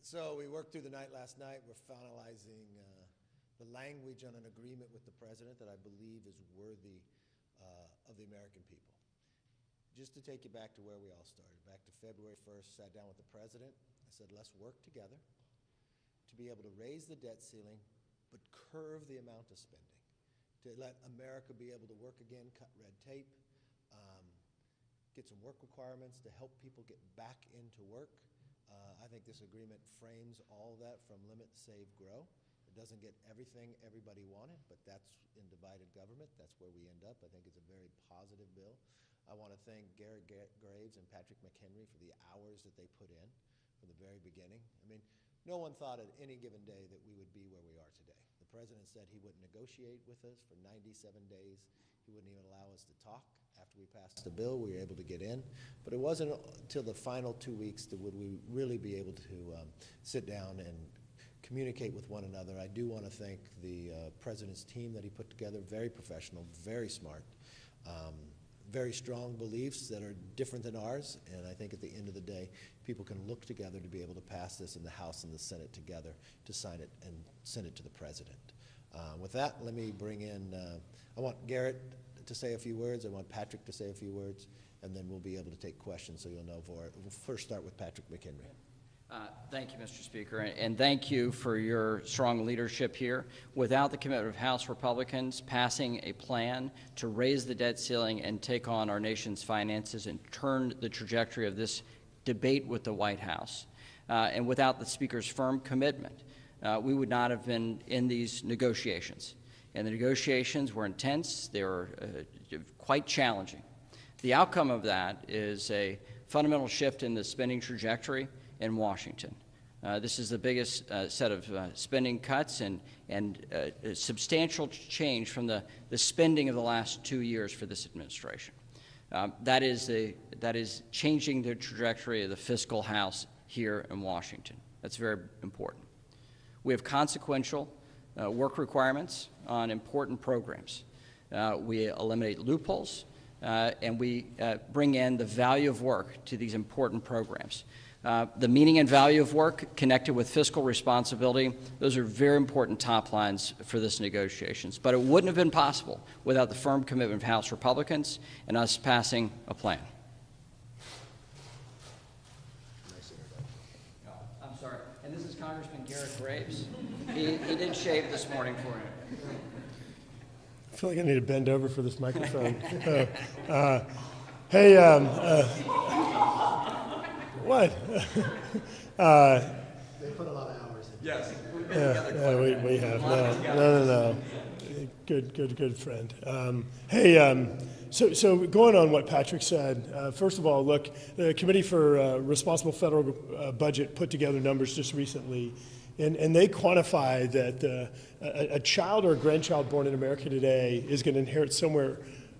So we worked through the night last night. We're finalizing the language on an agreement with the president that I believe is worthy of the American people. Just to take you back to where we all started, back to February 1st, sat down with the president. I said, let's work together to be able to raise the debt ceiling, but curve the amount of spending, to let America be able to work again, cut red tape, get some work requirements to help people get back into work. I think this agreement frames all of that from limit, save, grow. It doesn't get everything everybody wanted, but that's in divided government. That's where we end up. I think it's a very positive bill. I want to thank Garrett Graves and Patrick McHenry for the hours that they put in from the very beginning. I mean, no one thought at any given day that we would be where we are today. The president said he wouldn't negotiate with us for 97 days. He wouldn't even allow us to talk. After we passed the bill, we were able to get in. But it wasn't until the final 2 weeks that would we really be able to sit down and communicate with one another. I do want to thank the president's team that he put together, very professional, very smart, very strong beliefs that are different than ours, and I think at the end of the day, people can look together to be able to pass this in the House and the Senate together to sign it and send it to the president. With that, let me bring in, I want Garrett to say a few words, I want Patrick to say a few words, and then we'll be able to take questions so you'll know for it. We'll first start with Patrick McHenry. Thank you, Mr. Speaker, and thank you for your strong leadership here. Without the commitment of House Republicans passing a plan to raise the debt ceiling and take on our nation's finances and turn the trajectory of this debate with the White House, and without the Speaker's firm commitment, we would not have been in these negotiations. And the negotiations were intense. They were quite challenging. The outcome of that is a fundamental shift in the spending trajectory in Washington. This is the biggest set of spending cuts and substantial change from the spending of the last 2 years for this administration. That is changing the trajectory of the fiscal house here in Washington. That's very important. We have consequential work requirements on important programs. We eliminate loopholes, and we bring in the value of work to these important programs. The meaning and value of work connected with fiscal responsibility, those are very important top lines for this negotiations. But it wouldn't have been possible without the firm commitment of House Republicans and us passing a plan. I'm sorry, and this is Congressman Garrett Graves. He did shave this morning for you. I feel like I need to bend over for this microphone. What? They put a lot of hours in. Yes. We have. No. Good friend. So going on what Patrick said, first of all, look, the Committee for Responsible Federal Budget put together numbers just recently, and they quantify that a child or a grandchild born in America today is going to inherit somewhere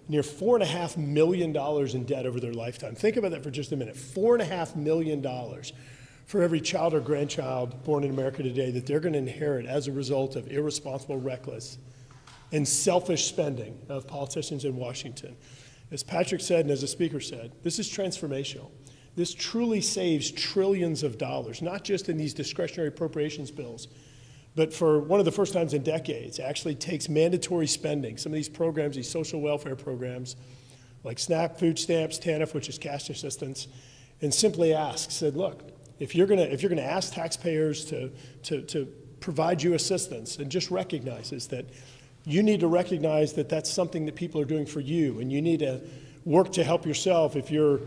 near $4.5 million in debt over their lifetime. Think about that for just a minute. $4.5 million for every child or grandchild born in America today that they're going to inherit as a result of irresponsible, reckless, and selfish spending of politicians in Washington. As Patrick said and as the Speaker said, this is transformational. This truly saves trillions of dollars, not just in these discretionary appropriations bills, but for one of the first times in decades, actually takes mandatory spending, some of these programs, these social welfare programs, like SNAP, food stamps, TANF, which is cash assistance, and simply said, look, if you're gonna ask taxpayers to provide you assistance, and just recognizes that you need to recognize that that's something that people are doing for you, and you need to work to help yourself. If you're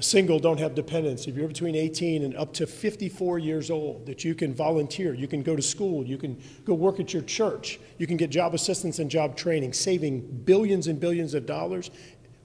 single, don't have dependents, if you're between 18 and up to 54 years old, that you can volunteer, you can go to school, you can go work at your church, you can get job assistance and job training, saving billions and billions of dollars,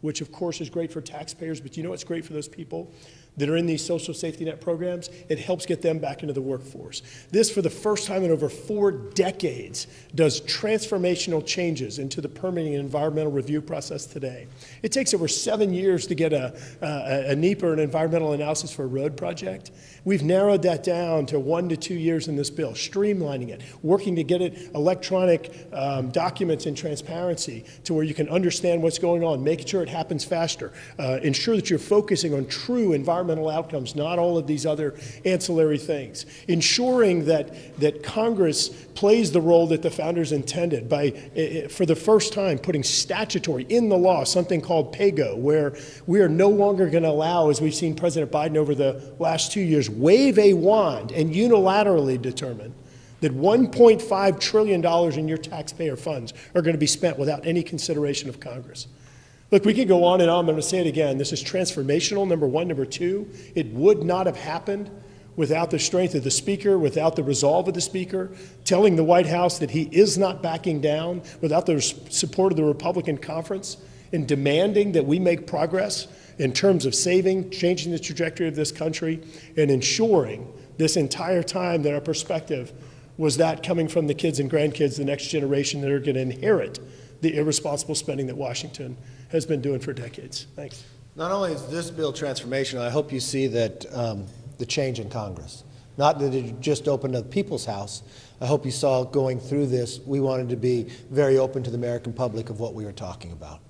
which of course is great for taxpayers, but you know what's great for those people that are in these social safety net programs? It helps get them back into the workforce. This, for the first time in over 4 decades, does transformational changes into the permitting and environmental review process today. It takes over 7 years to get a NEPA, an environmental analysis for a road project. We've narrowed that down to 1 to 2 years in this bill, streamlining it, working to get it electronic documents and transparency to where you can understand what's going on, making sure it happens faster, ensure that you're focusing on true environmental environmental outcomes, not all of these other ancillary things. Ensuring that Congress plays the role that the founders intended by, for the first time, putting statutory in the law, something called PAYGO, where we are no longer going to allow, as we've seen President Biden over the last 2 years, wave a wand and unilaterally determine that $1.5 trillion in your taxpayer funds are going to be spent without any consideration of Congress. Look, we can go on and on. I'm going to say it again. This is transformational, number one. Number two, it would not have happened without the strength of the Speaker, without the resolve of the Speaker, telling the White House that he is not backing down, without the support of the Republican conference, and demanding that we make progress in terms of saving, changing the trajectory of this country, and ensuring this entire time that our perspective was that coming from the kids and grandkids, the next generation that are going to inherit the irresponsible spending that Washington has been doing for decades. Thanks. Not only is this bill transformational, I hope you see that the change in Congress. Not that it just opened to the People's House. I hope you saw going through this, we wanted to be very open to the American public of what we were talking about.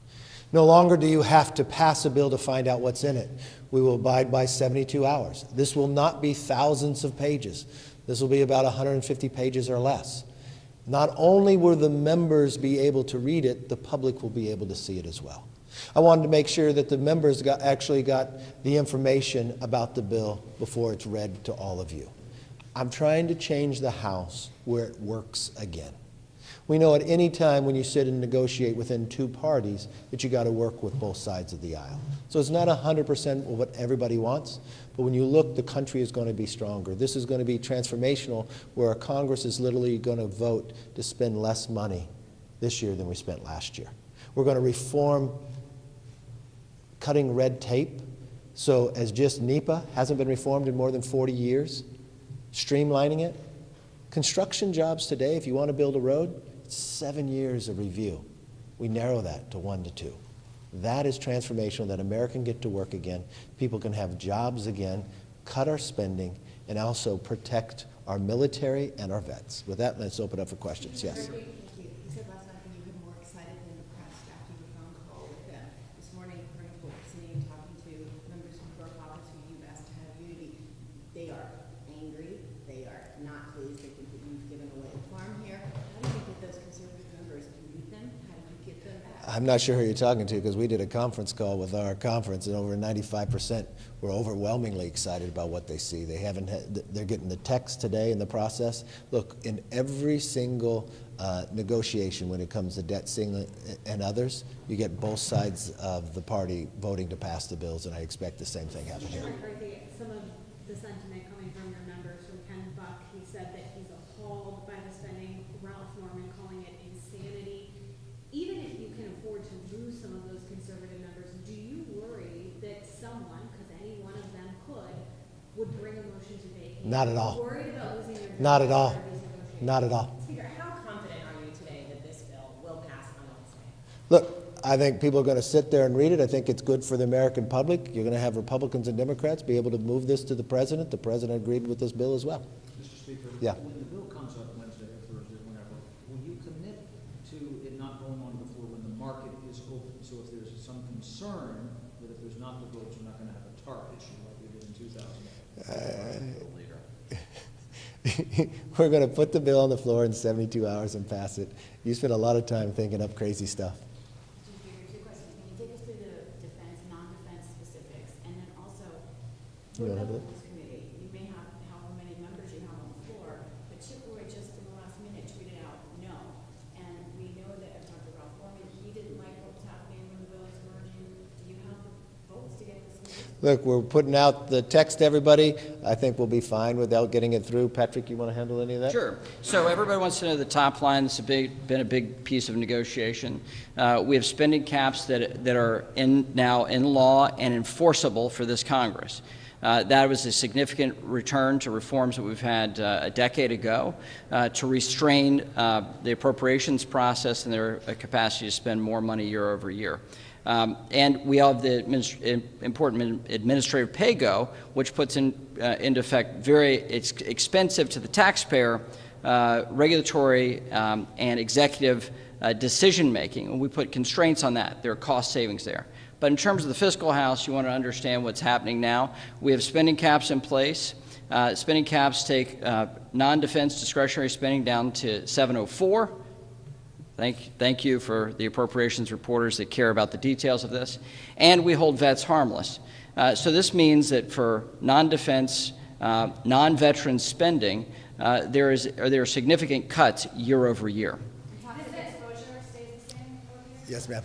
No longer do you have to pass a bill to find out what's in it. We will abide by 72 hours. This will not be thousands of pages. This will be about 150 pages or less. Not only will the members be able to read it, the public will be able to see it as well. I wanted to make sure that the members actually got the information about the bill before it's read to all of you. I'm trying to change the House where it works again. We know at any time when you sit and negotiate within two parties that you got to work with both sides of the aisle. So it's not 100% what everybody wants, but when you look, the country is going to be stronger. This is going to be transformational, where our Congress is literally going to vote to spend less money this year than we spent last year. We're going to reform cutting red tape. So as just NEPA hasn't been reformed in more than 40 years, streamlining it. Construction jobs today, if you want to build a road, it's 7 years of review. We narrow that to 1 to 2. That is transformational, that America can get to work again, people can have jobs again, cut our spending, and also protect our military and our vets. With that, let's open up for questions. Yes. Thank you. You said last night that you've been more excited than the press after your phone call with them. This morning, according to what we're seeing, talking to members from your caucus who you've asked to have unity, they are angry. They are not pleased. They think that you've given away a farm here. How do you get those conservative members? Do you meet them? How do you get them back? I'm not sure who you're talking to, because we did a conference call with our conference, and over 95% were overwhelmingly excited about what they see. They haven't they're getting the text today in the process. Look, in every single negotiation when it comes to debt ceiling and others, you get both sides of the party voting to pass the bills, and I expect the same thing happen here. Mr. McCarthy, some of the sentiment coming from your members, from Ken Buck, he said that he's appalled by the spending. Ralph Norman calling it insanity. Even if you can afford to lose some of those conservative members, do you worry that someone, because any one of them could, would bring a motion to vacate? Not at all. Worried about losing your Not at all. negotiations? Not at all. Speaker, how confident are you today that this bill will pass on Wednesday? Look, I think people are going to sit there and read it. I think it's good for the American public. You're going to have Republicans and Democrats be able to move this to the president. The president agreed with this bill as well. Mr. Speaker, Yeah. when the bill comes up Wednesday or Thursday, whenever, will you commit to it not going on before when the market is open? So if there's some concern that if there's not the votes, we're not going to have a TARP issue like we did in 2008. We're going to put the bill on the floor in 72 hours and pass it. You spent a lot of time thinking up crazy stuff. Two questions. Can you take us through the defense, non-defense specifics? And then also, You what wanna about have this committee? You may have however many members you have on the floor, but Chip Roy just in the last minute tweeted out no. And we know that I've talked to Ralph Norman, he didn't like what was happening when the bill was merging. Do you have the votes to get this committee? Look, we're putting out the text to everybody. I think we'll be fine without getting it through. Patrick, you want to handle any of that? Sure. So everybody wants to know the top line. This has been a big piece of negotiation. We have spending caps that are now in law and enforceable for this Congress. That was a significant return to reforms that we've had a decade ago to restrain the appropriations process and their capacity to spend more money year over year. And we have the important administrative pay-go, which puts into effect very expensive to the taxpayer regulatory and executive decision-making. And we put constraints on that. There are cost savings there. But But in terms of the fiscal house, you want to understand what's happening now. We have spending caps in place. Spending caps take non-defense discretionary spending down to 704. Thank you for the appropriations reporters that care about the details of this. And we hold vets harmless. So this means that for non-defense, non-veteran spending, there are significant cuts year over year. Exposure stays the same over here? Yes, ma'am.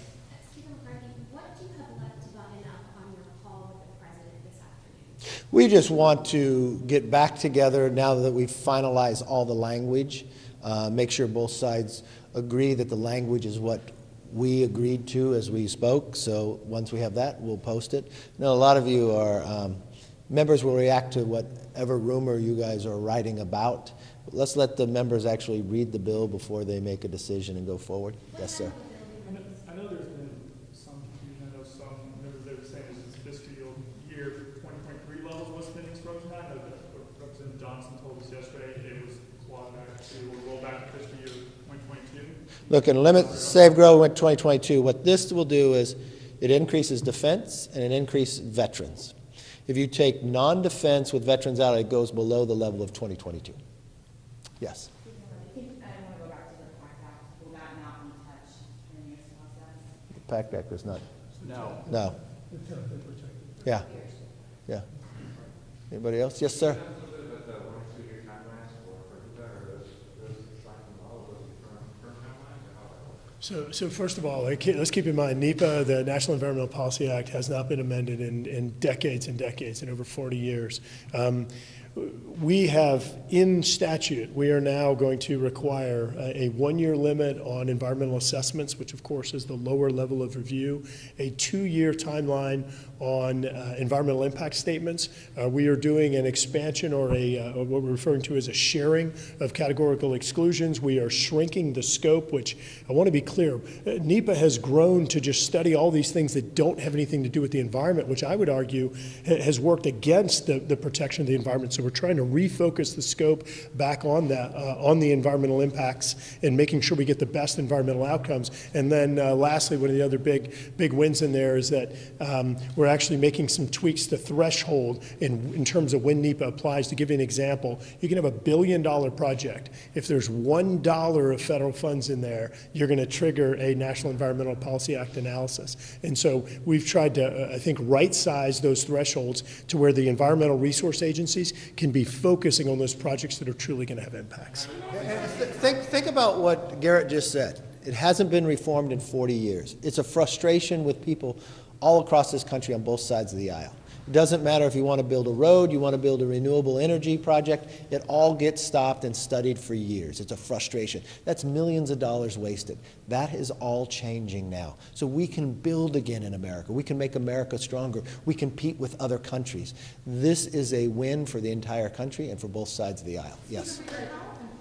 Kevin McCarthy, what do you have left to button up on your call with the president this afternoon? We just want to get back together now that we've finalized all the language, make sure both sides agree that the language is what we agreed to as we spoke. So once we have that, we'll post it. I know a lot of you are, members will react to whatever rumor you guys are writing about. Let's let the members actually read the bill before they make a decision and go forward. Yes, sir. I know there's been some confusion. I know some members that are saying this is fiscal year 2023 levels was spending frozen at. I know that Representative Johnson told us yesterday it was clawed back to roll back to fiscal year 2022. Look, and limit save grow went 2022. What this will do is it increases defense and it increases veterans. If you take non-defense with veterans out, it goes below the level of 2022. Yes. I want to go back to the PACT Act. Will that not be touched in this process? The PACT Act is not. No. No. Yeah. Yeah. Anybody else? Yes, sir. So first of all, let's keep in mind, NEPA, the National Environmental Policy Act, has not been amended in decades and decades, in over 40 years. We have, in statute, we are now going to require a one-year limit on environmental assessments, which of course is the lower level of review, a 2-year timeline on environmental impact statements. We are doing an expansion or what we're referring to as a sharing of categorical exclusions. We are shrinking the scope, which I want to be clear, NEPA has grown to just study all these things that don't have anything to do with the environment, which I would argue has worked against the protection of the environment. So we're trying to refocus the scope back on that, on the environmental impacts and making sure we get the best environmental outcomes. And then lastly, one of the other big wins in there is that we're actually making some tweaks to threshold in terms of when NEPA applies. To give you an example, you can have a $1 billion project. If there's $1 of federal funds in there, you're going to trigger a National Environmental Policy Act analysis. And so we've tried to, I think, right-size those thresholds to where the environmental resource agencies can be focusing on those projects that are truly going to have impacts. Think about what Garrett just said. It hasn't been reformed in 40 years. It's a frustration with people all across this country on both sides of the aisle. It doesn't matter if you want to build a road, you want to build a renewable energy project, it all gets stopped and studied for years. It's a frustration. That's millions of dollars wasted. That is all changing now. So we can build again in America. We can make America stronger. We compete with other countries. This is a win for the entire country and for both sides of the aisle. Yes. How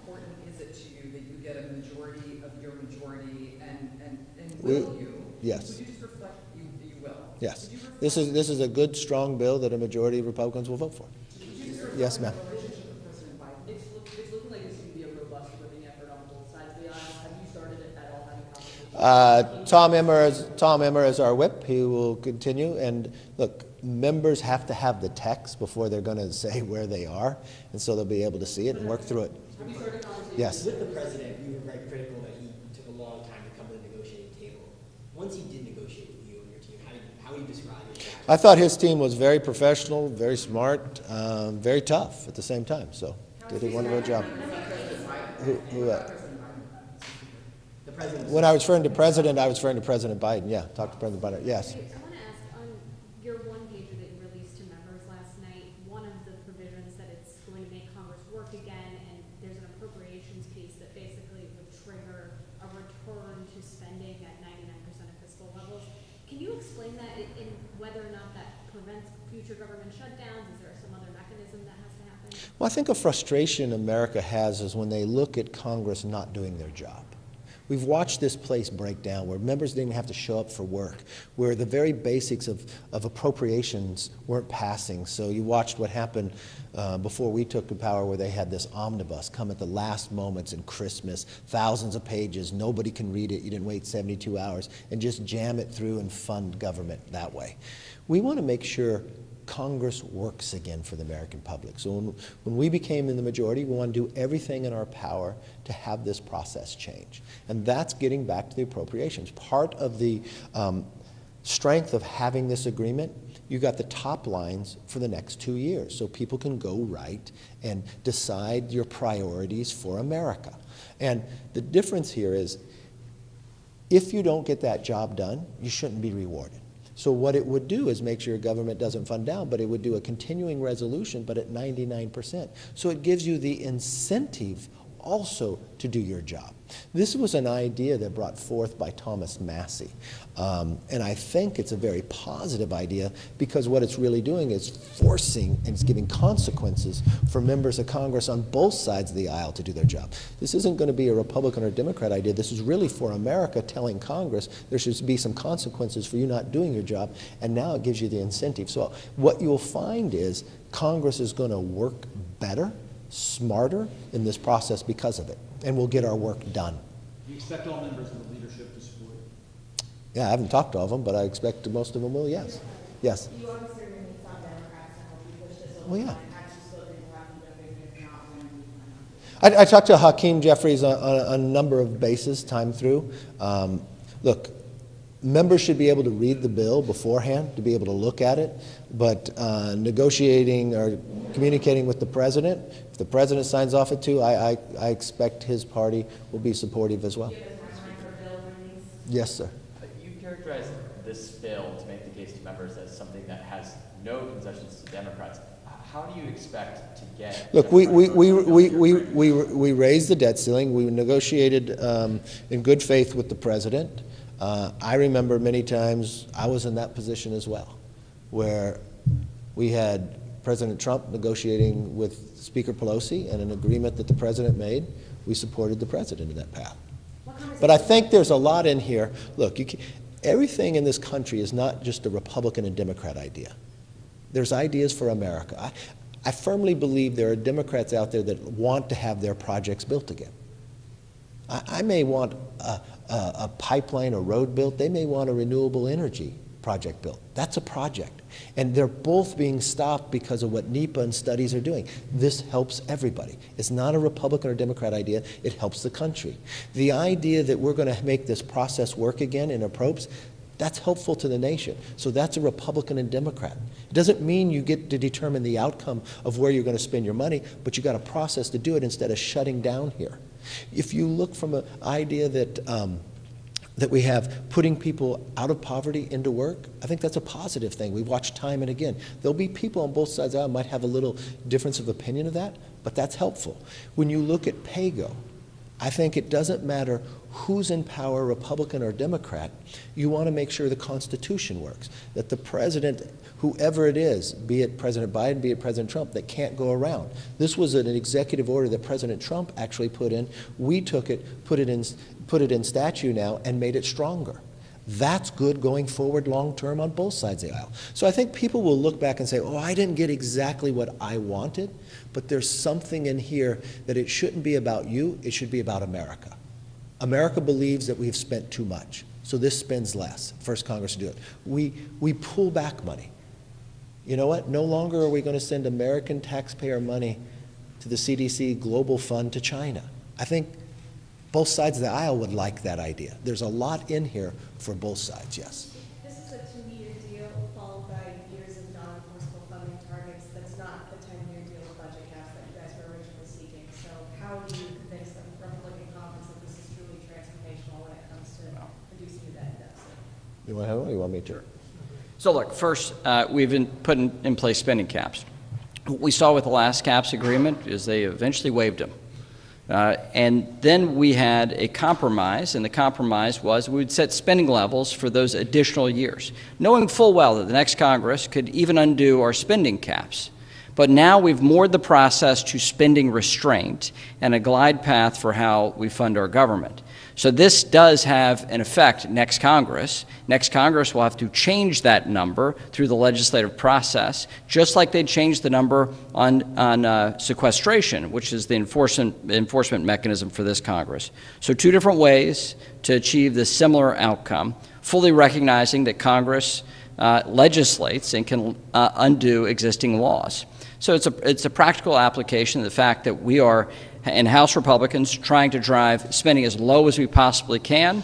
important is it to you that you get a majority of your majority and will you? Yes. Would you just reflect you will? Yes. This is a good, strong bill that a majority of Republicans will vote for. Yes, ma'am. Relationship with President Biden. It's looking like it's going to be a robust living effort on both sides of the aisle. Have you started it at all having conversations? Tom Emmer is our whip. He will continue. And look, members have to have the text before they're going to say where they are, and so they'll be able to see it and work through it. Have you started conversations? Yes. With the president, you were very critical that he took a long time to come to the negotiating table. Once he did negotiate with you and your team, how would you describe it? I thought his team was very professional, very smart, very tough at the same time. So did a wonderful job. The president. When I was referring to President, I was referring to President Biden. Yeah, talk to President Biden. Yes. I want to ask, on your one pager that you released to members last night, one of the provisions that it's going to make Congress work again, and there's an appropriations piece that basically would trigger a return to spending at 99% of fiscal levels. Can you explain that in whether or not that prevents future government shutdowns? Is there some other mechanism that has to happen? Well, I think a frustration America has is when they look at Congress not doing their job. We've watched this place break down, where members didn't have to show up for work, where the very basics of appropriations weren't passing. So you watched what happened before we took the power, where they had this omnibus come at the last moments in Christmas, thousands of pages, nobody can read it, you didn't wait 72 hours, and just jam it through and fund government that way. We want to make sure Congress works again for the American public. So when we became in the majority, we want to do everything in our power to have this process change. And that's getting back to the appropriations. Part of the strength of having this agreement, you got the top lines for the next 2 years, so people can go right and decide your priorities for America. And the difference here is, if you don't get that job done, you shouldn't be rewarded. So what it would do is make sure your government doesn't fund down, but it would do a continuing resolution, but at 99%. So it gives you the incentive also to do your job. This was an idea that brought forth by Thomas Massey. And I think it's a very positive idea, because what it's really doing is forcing and it's giving consequences for members of Congress on both sides of the aisle to do their job. This isn't going to be a Republican or Democrat idea. This is really for America, telling Congress there should be some consequences for you not doing your job, and now it gives you the incentive. So what you'll find is Congress is going to work better, smarter in this process because of it, and we'll get our work done. Do you expect all members of the leadership to support it? Yeah, I haven't talked to all of them, but I expect most of them will, yes. Yes. You obviously remain some Democrats to help you push this over. Well, yeah. Have you spoken to Hakeem Jeffries, if not, when do you plan on? I talked to Hakeem Jeffries on a number of bases, time through. Look, members should be able to read the bill beforehand, to be able to look at it, but negotiating or communicating with the president, if the president signs off it too, I expect his party will be supportive as well. Do you have a timeline for bill release? Yes, sir. You characterize this bill, to make the case to members, as something that has no concessions to Democrats. How do you expect to get... Look, we raised the debt ceiling. We negotiated in good faith with the president. I remember many times I was in that position as well, where we had President Trump negotiating with Speaker Pelosi, and an agreement that the president made, we supported the president in that path. But I think there's a lot in here. Look, everything in this country is not just a Republican and Democrat idea. There's ideas for America. I firmly believe there are Democrats out there that want to have their projects built again. I may want a pipeline, a road built. They may want a renewable energy project built. That's a project. And they're both being stopped because of what NEPA and studies are doing. This helps everybody. It's not a Republican or Democrat idea. It helps the country. The idea that we're going to make this process work again in approps, that's helpful to the nation. So that's a Republican and Democrat. It doesn't mean you get to determine the outcome of where you're going to spend your money, but you got a process to do it instead of shutting down here. If you look from an idea that that we have putting people out of poverty into work, I think that's a positive thing. We've watched time and again. There'll be people on both sides of the aisle might have a little difference of opinion of that, but that's helpful. When you look at PAYGO, I think it doesn't matter who's in power, Republican or Democrat, you want to make sure the Constitution works, that the president, whoever it is, be it President Biden, be it President Trump, that can't go around. This was an executive order that President Trump actually put in. We took it, put it in statute now, and made it stronger. That's good going forward long term on both sides of the aisle. So I think people will look back and say, oh, I didn't get exactly what I wanted, but there's something in here that it shouldn't be about you, it should be about America. America believes that we've spent too much, so this spends less. First Congress to do it. We pull back money. You know what? No longer are we going to send American taxpayer money to the CDC Global Fund to China. I think both sides of the aisle would like that idea. There's a lot in here for both sides, yes. This is a 2-year deal followed by years of non-enforceable funding targets. That's not the 10-year deal with budget caps that you guys were originally seeking. So how do you convince the Republican Congress that this is truly transformational when it comes to reducing the debt deficit? You want to have one or you want me to? So look, first, we've put in place spending caps. What we saw with the last caps agreement is they eventually waived them. And then we had a compromise, and the compromise was we would set spending levels for those additional years, knowing full well that the next Congress could even undo our spending caps. But now we've moored the process to spending restraint and a glide path for how we fund our government. So this does have an effect next Congress. Next Congress will have to change that number through the legislative process, just like they changed the number on sequestration, which is the enforcement mechanism for this Congress. So two different ways to achieve this similar outcome, fully recognizing that Congress legislates and can undo existing laws. So it's a practical application of the fact that we are, in House Republicans, trying to drive spending as low as we possibly can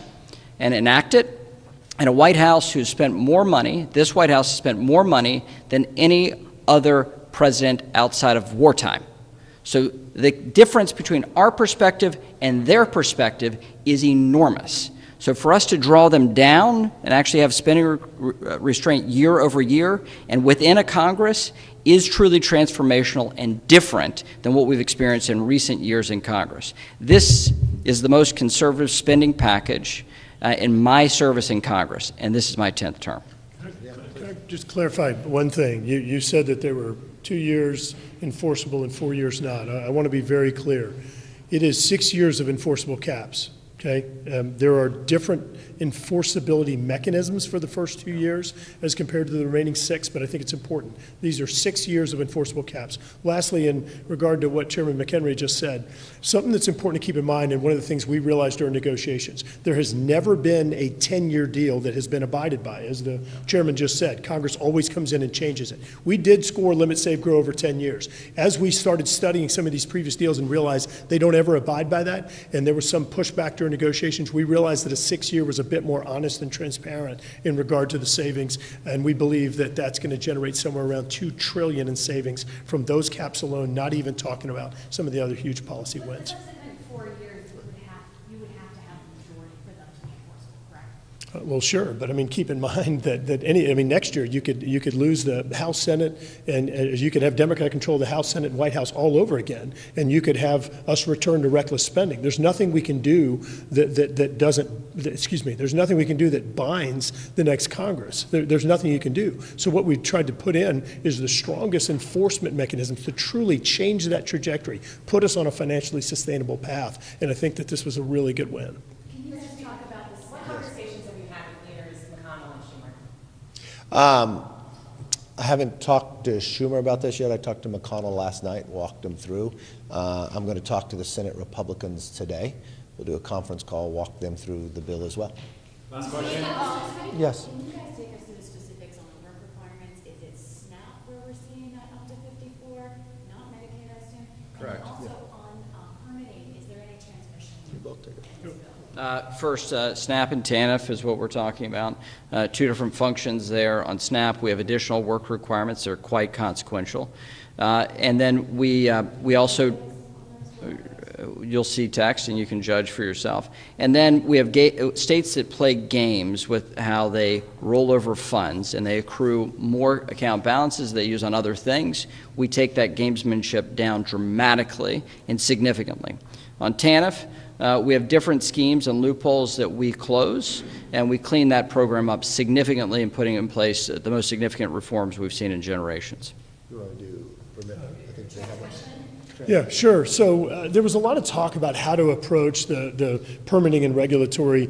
and enact it, and a White House who's spent more money, this White House has spent more money than any other president outside of wartime. So the difference between our perspective and their perspective is enormous. So for us to draw them down and actually have spending restraint year over year and within a Congress is truly transformational and different than what we've experienced in recent years in Congress. This is the most conservative spending package in my service in Congress, and this is my 10th term. Can I just clarify one thing? You said that there were 2 years enforceable and 4 years not. I want to be very clear. It is 6 years of enforceable caps. Okay? There are different enforceability mechanisms for the first 2 years as compared to the remaining 6, but I think it's important. These are 6 years of enforceable caps. Lastly, in regard to what Chairman McHenry just said, something that's important to keep in mind, and one of the things we realized during negotiations, there has never been a 10-year deal that has been abided by. As the chairman just said, Congress always comes in and changes it. We did score limit, save, grow over 10 years. As we started studying some of these previous deals and realized they don't ever abide by that, and there was some pushback during negotiations, we realized that a 6-year was a bit more honest and transparent in regard to the savings, and we believe that that's going to generate somewhere around $2 trillion in savings from those caps alone, not even talking about some of the other huge policy wins. But in 4 years, you would have to have a majority for them to be enforceable, correct? Well, sure, but I mean, keep in mind that next year you could lose the House, Senate, and you could have Democrat control of the House, Senate, and White House all over again, and you could have us return to reckless spending. There's nothing we can do there's nothing we can do that binds the next Congress. There's nothing you can do. So what we've tried to put in is the strongest enforcement mechanisms to truly change that trajectory, put us on a financially sustainable path, and I think that this was a really good win. Can you just talk about this? What conversations have you had with leaders McConnell and Schumer? I haven't talked to Schumer about this yet. I talked to McConnell last night, walked him through. I'm going to talk to the Senate Republicans today. We'll do a conference call, walk them through the bill as well. Last question. Yes. Can you guys take us through the specifics on the work requirements? Is it SNAP where we're seeing that up to 54, not Medicaid, I assume? Correct. And also on permitting, is there any transmission? You both take it. First, SNAP and TANF is what we're talking about. Two different functions there. On SNAP, we have additional work requirements that are quite consequential. And then we also, you'll see text and you can judge for yourself. And then we have states that play games with how they roll over funds and they accrue more account balances they use on other things. We take that gamesmanship down dramatically and significantly. On TANF, we have different schemes and loopholes that we close, and we clean that program up significantly in putting in place the most significant reforms we've seen in generations. You want to do permit? I think they have one. Yeah, sure. So there was a lot of talk about how to approach the permitting and regulatory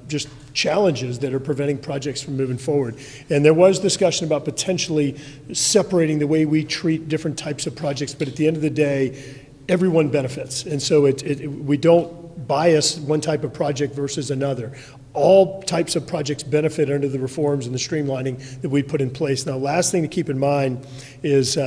just challenges that are preventing projects from moving forward. And there was discussion about potentially separating the way we treat different types of projects, but at the end of the day, everyone benefits. And so we don't bias one type of project versus another. All types of projects benefit under the reforms and the streamlining that we put in place. Now, last thing to keep in mind is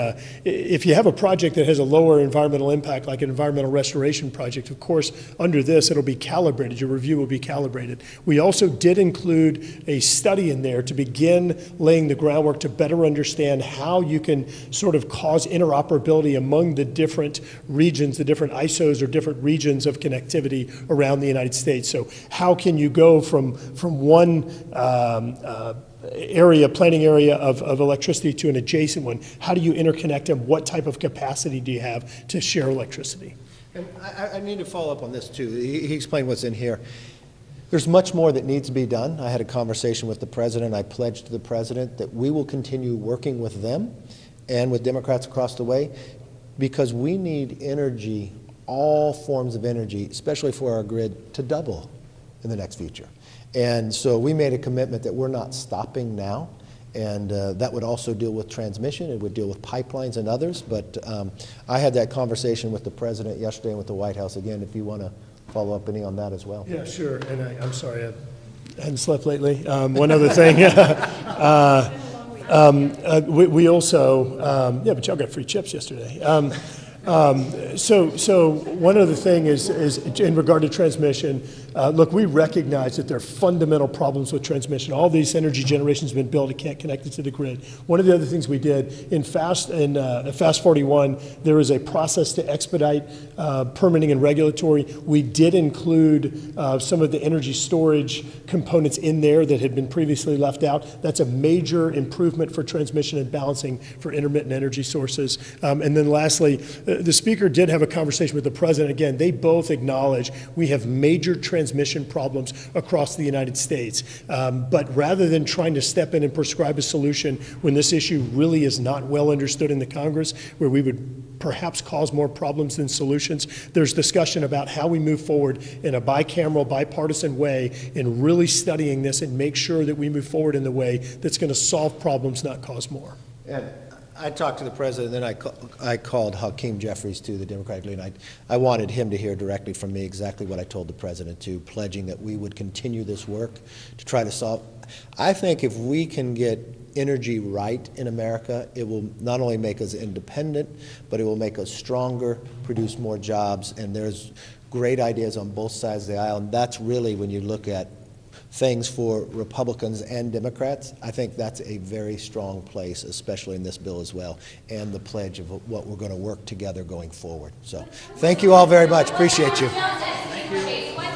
if you have a project that has a lower environmental impact, like an environmental restoration project, of course, under this, it'll be calibrated. Your review will be calibrated. We also did include a study in there to begin laying the groundwork to better understand how you can sort of cause interoperability among the different regions, the different ISOs or different regions of connectivity around the United States. So how can you go from one planning area of electricity to an adjacent one? How do you interconnect them? What type of capacity do you have to share electricity? And I need to follow up on this too. He explained what's in here. There's much more that needs to be done. I had a conversation with the president. I pledged to the president that we will continue working with them and with Democrats across the way, because we need energy all forms of energy, especially for our grid, to double in the next future. And so we made a commitment that we're not stopping now. And that would also deal with transmission. It would deal with pipelines and others. But I had that conversation with the president yesterday and with the White House. Again, if you want to follow up any on that as well. Yeah, sure. And I'm sorry, I hadn't slept lately. One other thing. We also, yeah, but y'all got free chips yesterday. So one other thing is in regard to transmission, look, we recognize that there are fundamental problems with transmission. All these energy generations have been built, it can't connect it to the grid. One of the other things we did in Fast 41, there is a process to expedite permitting and regulatory. We did include some of the energy storage components in there that had been previously left out. That's a major improvement for transmission and balancing for intermittent energy sources. And then lastly, the Speaker did have a conversation with the President. Again, they both acknowledge we have major transmission problems across the United States. But rather than trying to step in and prescribe a solution when this issue really is not well understood in the Congress, where we would perhaps cause more problems than solutions, there's discussion about how we move forward in a bicameral, bipartisan way in really studying this and make sure that we move forward in the way that's going to solve problems, not cause more. And I talked to the president, then I called Hakeem Jeffries to the Democratic lead, and I wanted him to hear directly from me exactly what I told the president too, pledging that we would continue this work to try to solve. I think if we can get energy right in America, it will not only make us independent, but it will make us stronger, produce more jobs, and there's great ideas on both sides of the aisle, and that's really when you look at things for Republicans and Democrats, I think that's a very strong place, especially in this bill as well, and the pledge of what we're going to work together going forward. So thank you all very much. Appreciate you. Thank you.